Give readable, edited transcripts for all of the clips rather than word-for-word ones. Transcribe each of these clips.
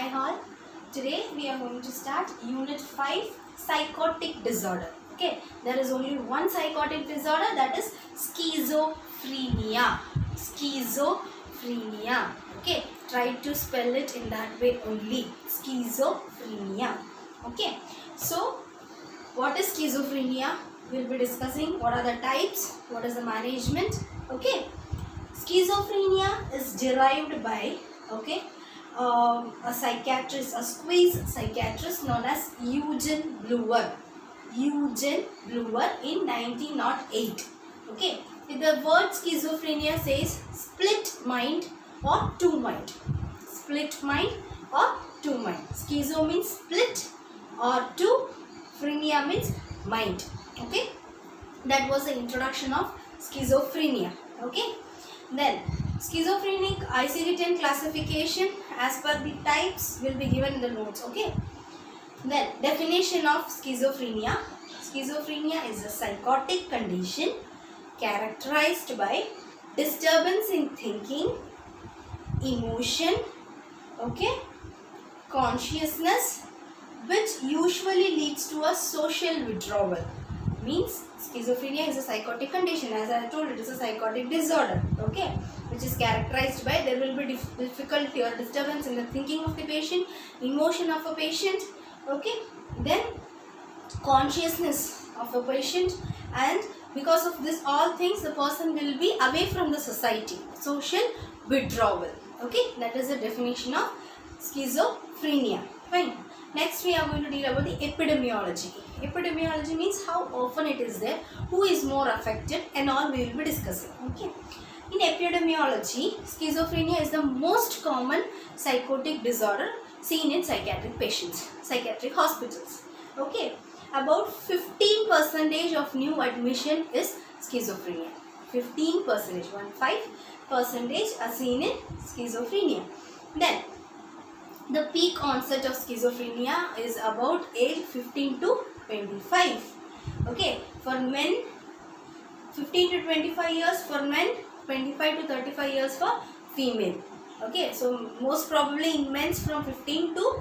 Hi all. Today we are going to start Unit 5 Psychotic Disorder. Okay, there is only one psychotic disorder, that is schizophrenia. Schizophrenia. Okay, try to spell it in that way only. Schizophrenia. Okay, so what is schizophrenia? We will be discussing what are the types, what is the management. Okay, schizophrenia is derived by a psychiatrist, a Swiss psychiatrist known as Eugen Bleuler. Eugen Bleuler in 1908. Okay, the word schizophrenia says split mind or two mind. Split mind or two mind. Schizo means split or two. Phrenia means mind. Okay, that was the introduction of schizophrenia. Okay, then schizophrenic ICD-10 classification as per the types will be given in the notes. Okay, then definition of schizophrenia. Schizophrenia is a psychotic condition characterized by disturbance in thinking, emotion, okay, consciousness, which usually leads to a social withdrawal. Means schizophrenia is a psychotic condition, as I told, it is a psychotic disorder, okay, which is characterized by there will be difficulty or disturbance in the thinking of the patient, emotion of a patient, okay, then consciousness of a patient, and because of this all things the person will be away from the society, social withdrawal. Okay, that is the definition of schizophrenia. Fine. Next we are going to deal about the epidemiology. Epidemiology means how often it is there, who is more affected, and all we will be discussing. Okay. In epidemiology, schizophrenia is the most common psychotic disorder seen in psychiatric patients, psychiatric hospitals. Okay. About 15% of new admission is schizophrenia. 15%, 15% are seen in schizophrenia. Then the peak onset of schizophrenia is about age 15 to 25. Okay, for men 15 to 25 years for men, 25 to 35 years for female. Okay, so most probably in men's from 15 to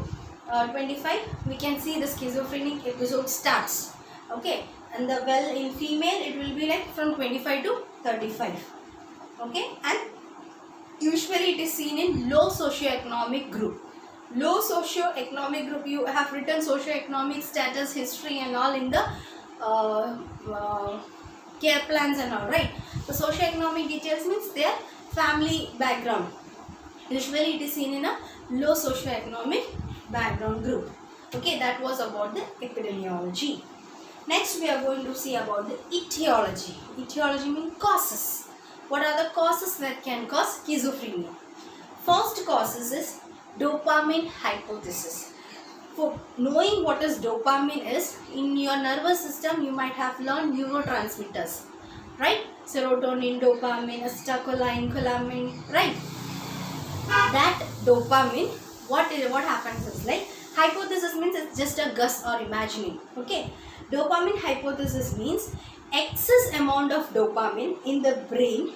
25 we can see the schizophrenic episode starts. Okay, and in female it will be like from 25 to 35. Okay, and usually it is seen in low socio-economic group. Low socio-economic group, you have written socio-economic status, history and all in the care plans and all, right? The socio-economic details means their family background. Usually it is seen in a low socio-economic background group. Okay, that was about the epidemiology. Next we are going to see about the etiology. Etiology means causes. What are the causes that can cause schizophrenia? First causes is dopamine hypothesis. For knowing what is dopamine is, in your nervous system you might have learned neurotransmitters, right? Serotonin, dopamine, acetylcholine, choline, right? That dopamine, what happens is like, hypothesis means it's just a guess or imagining. Okay, dopamine hypothesis means excess amount of dopamine in the brain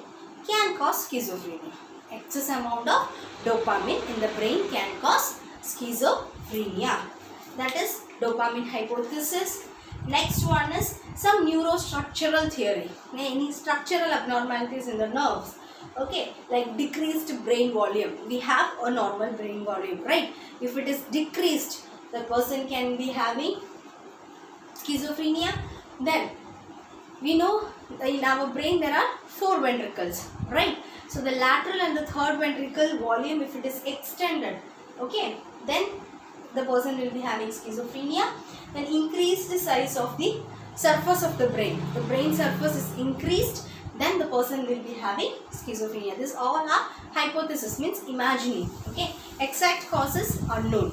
can cause schizophrenia. Excess amount of dopamine in the brain can cause schizophrenia. That is dopamine hypothesis. Next one is some neurostructural theory. Any structural abnormalities in the nerves. Okay, like decreased brain volume. We have a normal brain volume, right? If it is decreased, the person can be having schizophrenia. Then we know in our brain there are 4 ventricles, right? So the lateral and the third ventricle volume, if it is extended, okay, then the person will be having schizophrenia. Then increase the size of the surface of the brain. The brain surface is increased, then the person will be having schizophrenia. This all are hypothesis, means imagining. Okay, exact causes unknown.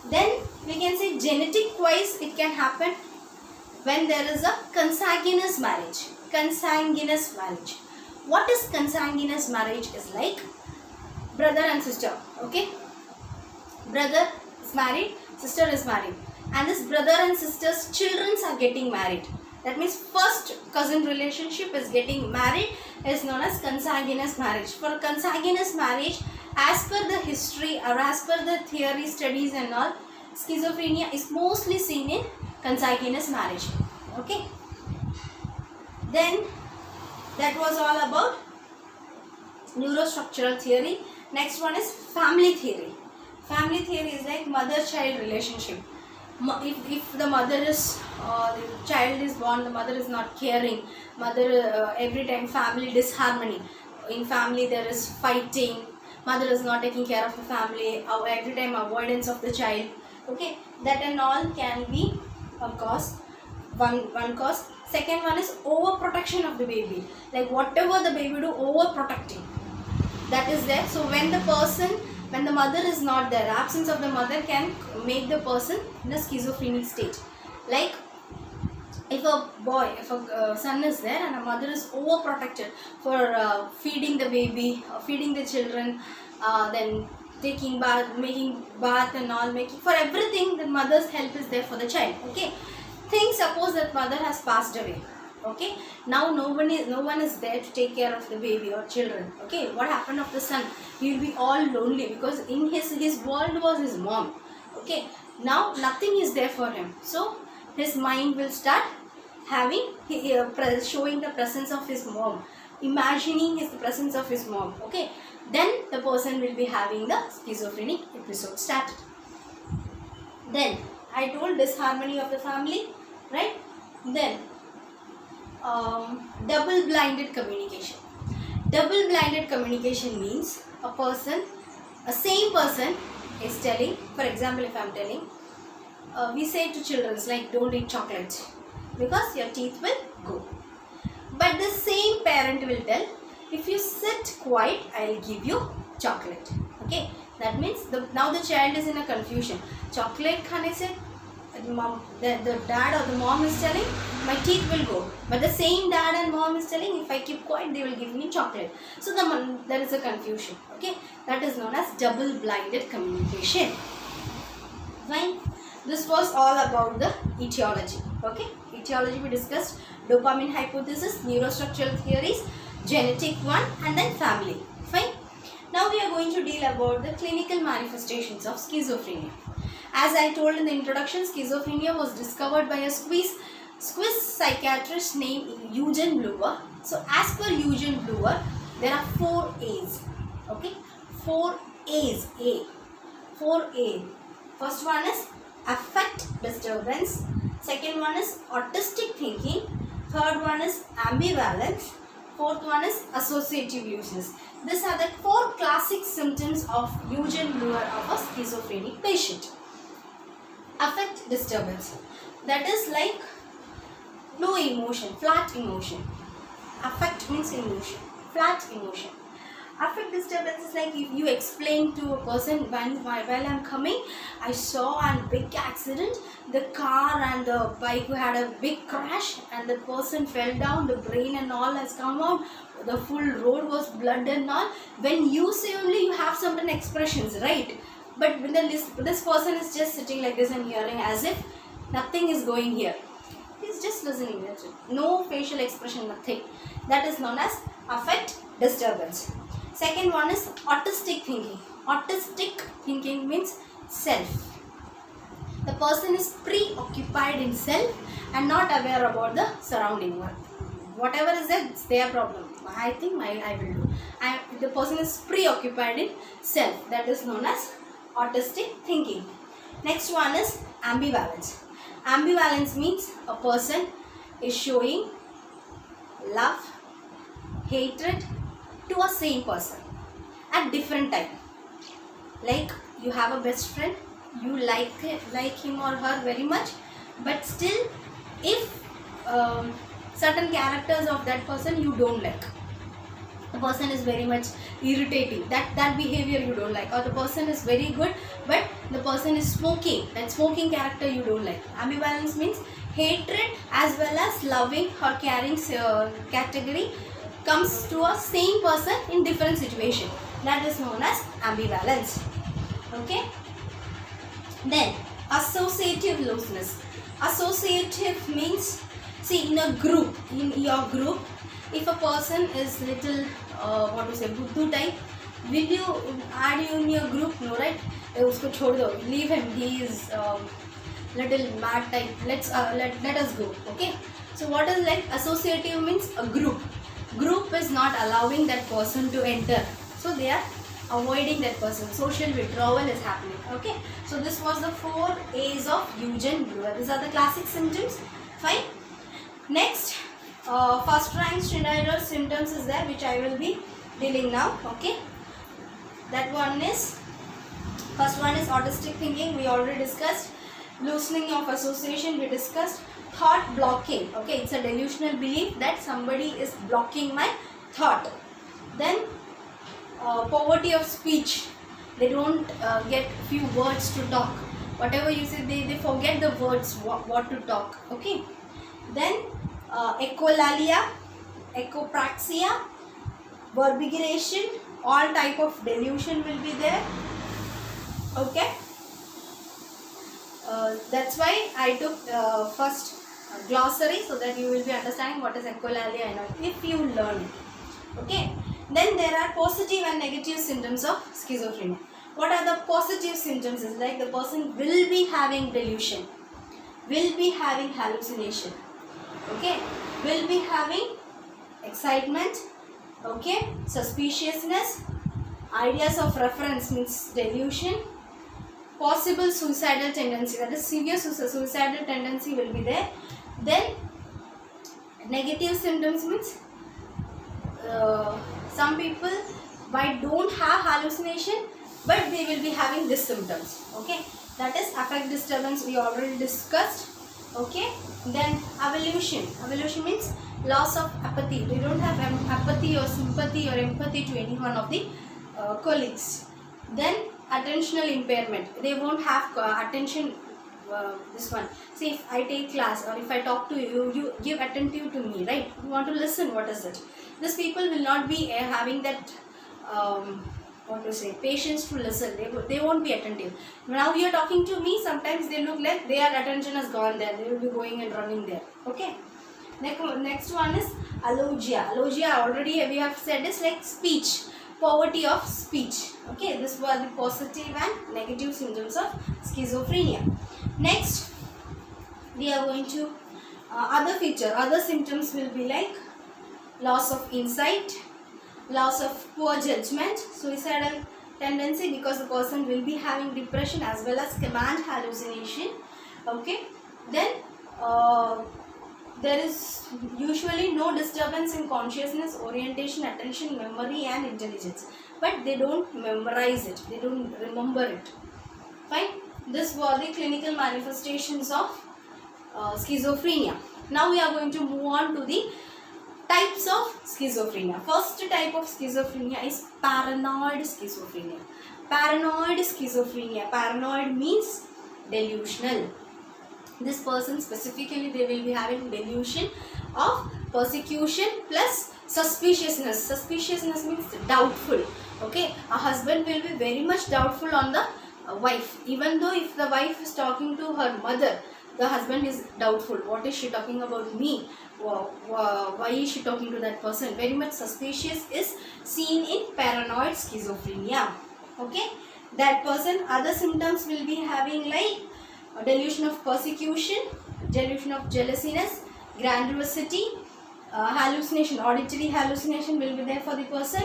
Then we can say genetic wise it can happen when there is a consanguineous marriage. Consanguineous marriage. What is consanguineous marriage is like brother and sister. Okay, brother is married, sister is married, and this brother and sister's children are getting married. That means first cousin relationship is getting married is known as consanguineous marriage. For consanguineous marriage, As per the history or as per the theory studies and all, schizophrenia is mostly seen in consanguineous marriage. Okay. Then that was all about neurostructural theory. Next one is family theory. Family theory is like mother-child relationship. If the mother is, the child is born, the mother is not caring, mother every time family disharmony. In family there is fighting, mother is not taking care of the family, every time avoidance of the child. Okay, that and all can be a cause. One cause. Second one is overprotection of the baby. Like whatever the baby do, overprotecting. That is there. So when the mother is not there, absence of the mother can make the person in a schizophrenic state. Like if a son is there and a mother is overprotected for feeding the baby, feeding the children, then taking bath, making bath and all, making for everything, the mother's help is there for the child. Okay. Suppose that mother has passed away. Okay, now no one is there to take care of the baby or children. Okay, what happened of the son? He will be all lonely because in his world was his mom. Okay, now nothing is there for him, so his mind will start having showing the presence of his mom, imagining the presence of his mom. Okay, then the person will be having the schizophrenic episode started. Then I told disharmony of the family, right? Then double-blinded communication. Double-blinded communication means a same person is telling, for example, if I am telling, we say to children like don't eat chocolate because your teeth will go. But the same parent will tell, if you sit quiet, I will give you chocolate. Okay, that means now the child is in a confusion. Chocolate khane se the dad or the mom is telling my teeth will go, but the same dad and mom is telling if I keep quiet they will give me chocolate. So there is a confusion. Okay, that is known as double-blinded communication. Fine. This was all about the etiology. Okay, etiology we discussed dopamine hypothesis, neurostructural theories, genetic one, and then family. Fine. Now we are going to deal about the clinical manifestations of schizophrenia. As I told in the introduction, schizophrenia was discovered by a Swiss psychiatrist named Eugen Bleuler. So as per Eugen Bleuler, there are 4 A's. Okay, 4 A's. 4A. First one is affect disturbance. Second one is autistic thinking. Third one is ambivalence. Fourth one is associative looseness. These are the 4 classic symptoms of Eugen Bleuler of a schizophrenic patient. Affect disturbance, that is like no emotion, flat emotion. Affect means emotion, flat emotion. Affect disturbance is like if you explain to a person, while I'm coming, I saw a big accident, the car and the bike had a big crash and the person fell down, the brain and all has come out, the full road was blood and all. When you say only, you have certain expressions, right? But when this person is just sitting like this and hearing as if nothing is going here. He's just listening. No facial expression, nothing. That is known as affect disturbance. Second one is autistic thinking. Autistic thinking means self. The person is preoccupied in self and not aware about the surrounding world. Whatever is there, it's their problem. I think I will do. The person is preoccupied in self. That is known as autistic thinking. Next one is ambivalence. Ambivalence means a person is showing love, hatred to a same person at different time. Like you have a best friend, you like him or her very much, but still if certain characters of that person you don't like, the person is very much irritating, that behavior you don't like, or the person is very good but the person is smoking, that smoking character you don't like. Ambivalence means hatred as well as loving or caring category comes to a same person in different situation. That is known as ambivalence. Okay. Then associative looseness. Associative means, see, in your group, if a person is little buddhu type, will you add you in your group? No, right? Usko chhod do, leave him, he is little mad type, let us go. Okay, so what is like associative means a group is not allowing that person to enter, so they are avoiding that person. Social withdrawal is happening. Okay, so this was the 4 A's of Eugen Brewer. These are the classic symptoms. Fine. Next, first rank Schneider's symptoms is there, which I will be dealing now. Okay, that one is, first one is autistic thinking, we already discussed. Loosening of association, we discussed. Thought blocking. Okay, it's a delusional belief that somebody is blocking my thought. Then poverty of speech, they don't get few words to talk. Whatever you say, they forget the words what to talk. Okay, then echolalia, echopraxia, verbigeration, all type of delusion will be there. Okay, that's why I took first glossary, so that you will be understanding what is echolalia and all, if you learn it. Okay, then there are positive and negative symptoms of schizophrenia. What are the positive symptoms? Is like the person will be having delusion, will be having hallucination, okay, will be having excitement, okay, suspiciousness, ideas of reference means delusion, possible suicidal tendency, that is severe suicidal tendency will be there. Then negative symptoms means some people might don't have hallucination, but they will be having these symptoms. Okay, that is affect disturbance, we already discussed. Okay, then evolution means loss of apathy, they don't have apathy or sympathy or empathy to any one of the colleagues. Then attentional impairment, they won't have attention. This one, see, if I take class or if I talk to you, you give attentive to me, right? You want to listen, what is it? These people will not be having that what to say, patience to listen. They won't be attentive. Now you are talking to me, sometimes they look like their attention has gone there, they will be going and running there. Okay, next one is alogia. Already we have said is like speech, poverty of speech. Okay, this were the positive and negative symptoms of schizophrenia. Next, we are going to other symptoms will be like loss of insight, loss of poor judgment, suicidal tendency, because the person will be having depression as well as command hallucination. Okay, then there is usually no disturbance in consciousness, orientation, attention, memory and intelligence, but they don't memorize it, they don't remember it. Fine, this were the clinical manifestations of schizophrenia. Now we are going to move on to the types of schizophrenia. First type of schizophrenia is paranoid schizophrenia. Paranoid means delusional. This person specifically, they will be having delusion of persecution plus suspiciousness. Suspiciousness means doubtful. Okay, a husband will be very much doubtful on the wife, even though if the wife is talking to her mother, the husband is doubtful. What is she talking about me? Why is she talking to that person? Very much suspicious is seen in paranoid schizophrenia. Okay, that person, other symptoms will be having like delusion of persecution, delusion of jealousiness, grandiosity, hallucination, auditory hallucination will be there for the person.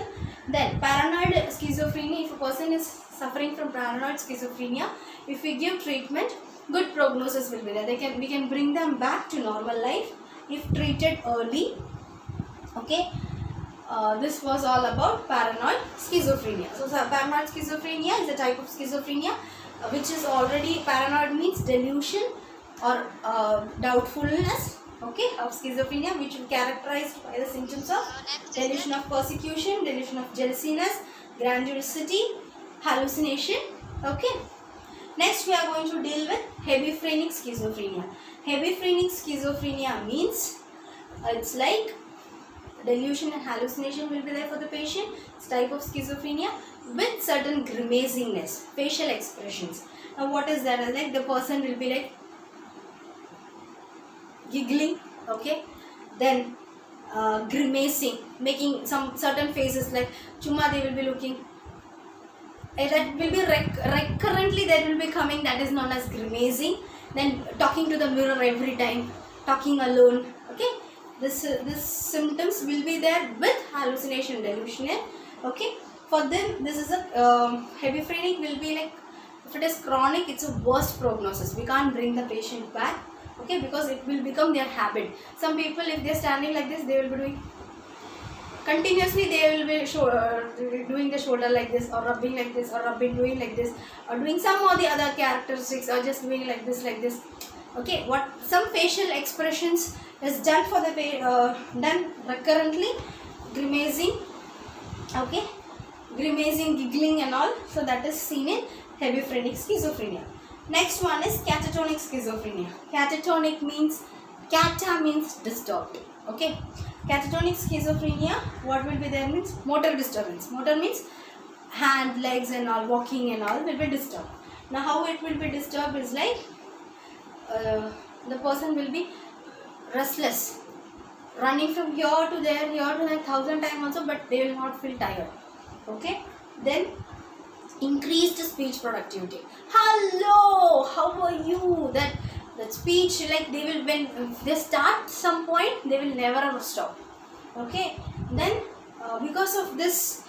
Then paranoid schizophrenia, if a person is suffering from paranoid schizophrenia, if we give treatment, good prognosis will be there. We can bring them back to normal life if treated early. Okay, this was all about paranoid schizophrenia. So paranoid schizophrenia is a type of schizophrenia which is already, paranoid means delusion or doubtfulness, okay, of schizophrenia, which is characterized by the symptoms of delusion of persecution, delusion of jealousiness, grandiosity, hallucination. Okay, next we are going to deal with hebephrenic schizophrenia. Hebephrenic schizophrenia means it's like delusion and hallucination will be there for the patient. It's type of schizophrenia with certain grimacingness, facial expressions. Now what is that? Like the person will be like giggling, okay, then grimacing, making some certain faces like chumma, they will be looking, that will be recurrently that will be coming, that is known as grimacing. Then talking to the mirror every time, talking alone. Okay, this symptoms will be there with hallucination, delusional. Okay, for them this is a hebephrenic will be like, if it is chronic, it's a worst prognosis. We can't bring the patient back. Okay, because it will become their habit. Some people, if they're standing like this, they will be doing continuously, they will be doing the shoulder like this, or rubbing like this, or doing like this, or doing some of the other characteristics, or just doing like this, like this. Okay, what some facial expressions is done for the done recurrently, grimacing. Okay, grimacing, giggling and all. So that is seen in hebephrenic schizophrenia. Next one is catatonic schizophrenia. Catatonic means, cata means disturbed. Okay, catatonic schizophrenia, what will be there means motor disturbance. Motor means hand, legs and all, walking and all will be disturbed. Now how it will be disturbed is like the person will be restless, running from here to there 1,000 times also, but they will not feel tired. Okay, then increased speech productivity. Hello, how are you? That speech, like they will, when they start some point, they will never ever stop. Okay, then because of this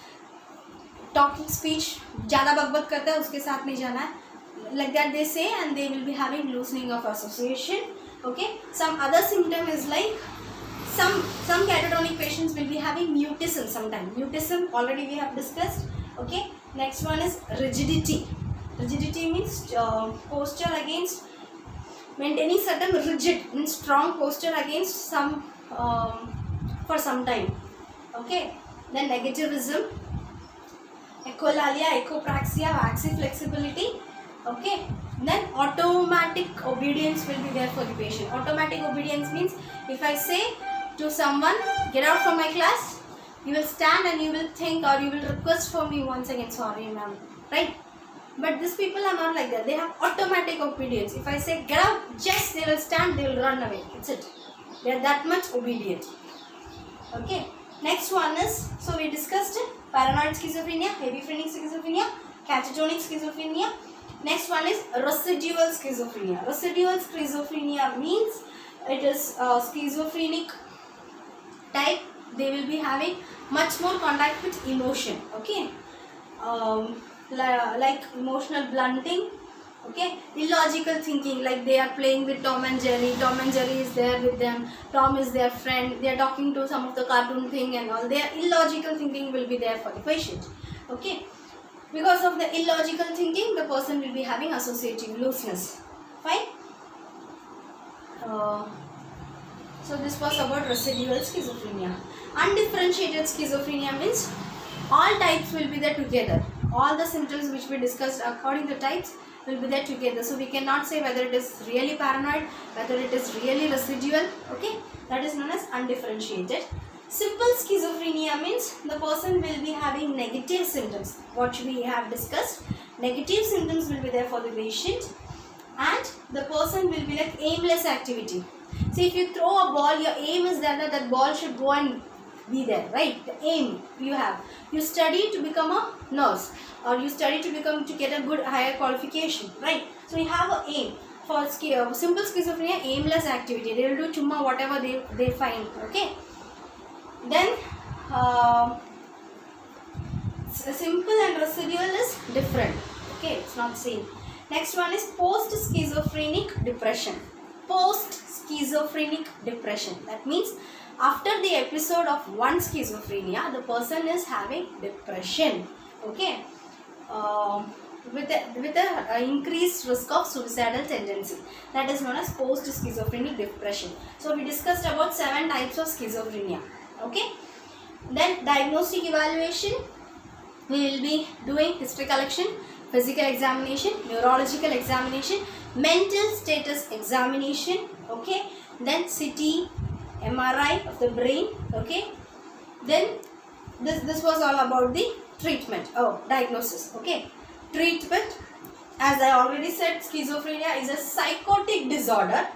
talking speech, ज़्यादा बकबक करता है, उसके साथ नहीं जाना है, like that they say, and they will be having loosening of association. Okay, some other symptom is like some catatonic patients will be having mutism sometime. Mutism already we have discussed. Okay, next one is rigidity. Rigidity means posture against, maintaining certain rigid means strong posture against some for some time. Okay, then negativism, echolalia, echopraxia, axis flexibility. Okay, then automatic obedience will be there for the patient. Automatic obedience means, if I say to someone, get out from my class, you will stand and you will think, or you will request for me once again, sorry ma'am, right? But these people are not like that. They have automatic obedience. If I say get out, just they will stand, they will run away. It's it. They are that much obedient. Okay. Next one is, so we discussed it, paranoid schizophrenia, hebephrenic schizophrenia, catatonic schizophrenia. Next one is residual schizophrenia. Residual schizophrenia means it is schizophrenic type. They will be having much more contact with emotion. Okay, like emotional blunting. Okay, illogical thinking, like they are playing with Tom and Jerry. Tom and Jerry is there with them. Tom is their friend. They are talking to some of the cartoon thing and all. Their illogical thinking will be there for the patient. Okay, because of the illogical thinking, the person will be having associative looseness. Fine. So this was about residual schizophrenia. Undifferentiated schizophrenia means all types will be there together. All the symptoms which we discussed according to types will be there together. So we cannot say whether it is really paranoid, whether it is really residual. Okay, that is known as undifferentiated. Simple schizophrenia means the person will be having negative symptoms, what we have discussed. Negative symptoms will be there for the patient, and the person will be like aimless activity. See, if you throw a ball, your aim is that ball should go and be there, right? The aim you have. You study to become a nurse, or you study to get a good higher qualification, right? So you have an aim. For simple schizophrenia, aimless activity. They will do chumma whatever they find. Okay. Then simple and residual is different. Okay, it's not same. Next one is post-schizophrenic depression. Post-schizophrenic depression. That means after the episode of one schizophrenia, the person is having depression. Okay, with a increased risk of suicidal tendency. That is known as post-schizophrenic depression. So we discussed about 7 types of schizophrenia. Okay, then diagnostic evaluation, we will be doing history collection, physical examination, neurological examination, mental status examination. Okay, then CT, MRI of the brain. Okay, then this was all about the treatment. Diagnosis. Okay, treatment, as I already said, schizophrenia is a psychotic disorder,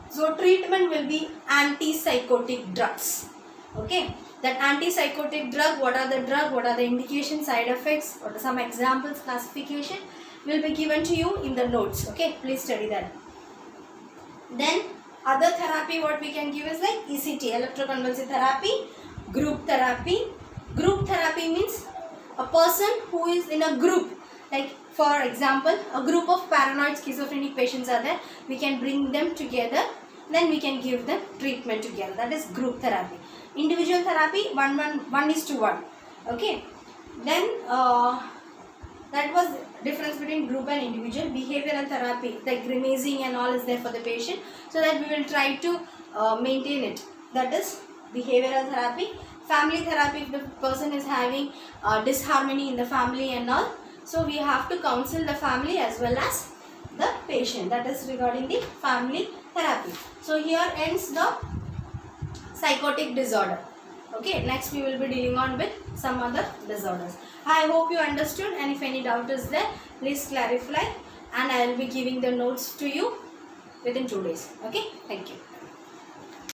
so treatment will be antipsychotic drugs. Okay, That antipsychotic drug, what are the drug, what are the indications, side effects, what are some examples, classification will be given to you in the notes. Okay, please study that. Then other therapy what we can give is like ECT, electroconvulsive therapy, group therapy. Group therapy means a person who is in a group, like for example a group of paranoid schizophrenic patients are there, we can bring them together, then we can give them treatment together. That is group therapy. Individual therapy, 1:1. Okay, then that was difference between group and individual. Behavioral therapy, like grimacing and all is there for the patient, so that we will try to maintain it. That is behavioral therapy. Family therapy, if the person is having disharmony in the family and all, so we have to counsel the family as well as the patient. That is regarding the family therapy. So here ends the psychotic disorder. Okay, next we will be dealing on with some other disorders. I hope you understood, and if any doubt is there, please clarify, and I will be giving the notes to you within 2 days. Okay, thank you.